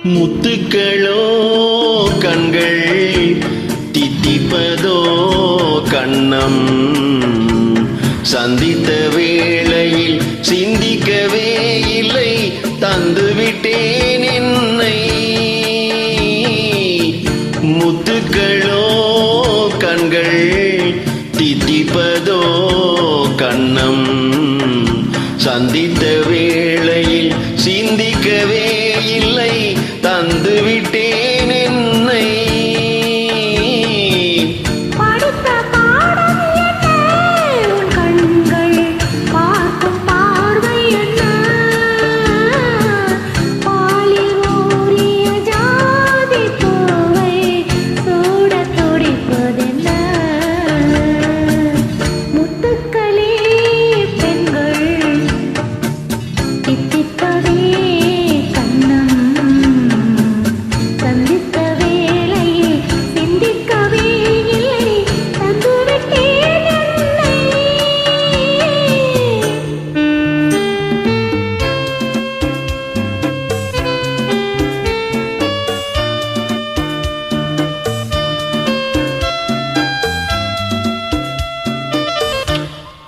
முத்துக்களோ கண்கள் தித்திப்பதோ கண்ணம் சந்தித்த வேளையில் சிந்திக்கவே இல்லை தந்துவிட்டேன் என்னை முத்துக்களோ கண்கள் தித்திப்பதோ கண்ணம் சந்தித்த வேளையில் சிந்திக்கவே இல்லை தந்துவிட்டேன் என்னை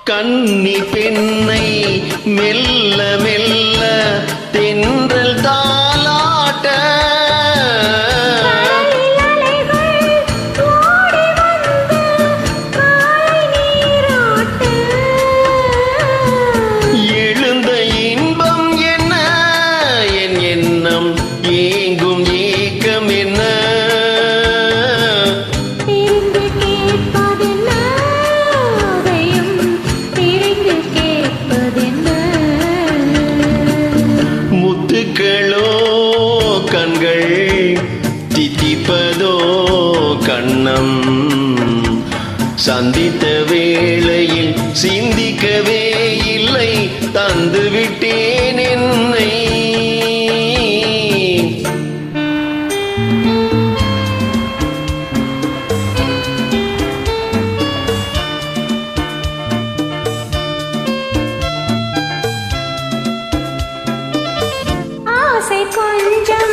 கன்னி பெண்ணை மெல்ல மெல்ல தென்றல் தாலாட்ட எழுந்த இன்பம் என்ன என் எண்ணம் ஏங்கும் ஏக்கம் என்ன முத்துக்களோ கண்கள் தித்திப்பதோ கண்ணம் சந்தித்த வேளையில் சிந்திக்கவே இல்லை தந்துவிட்டேன் என்னை கொஞ்சம்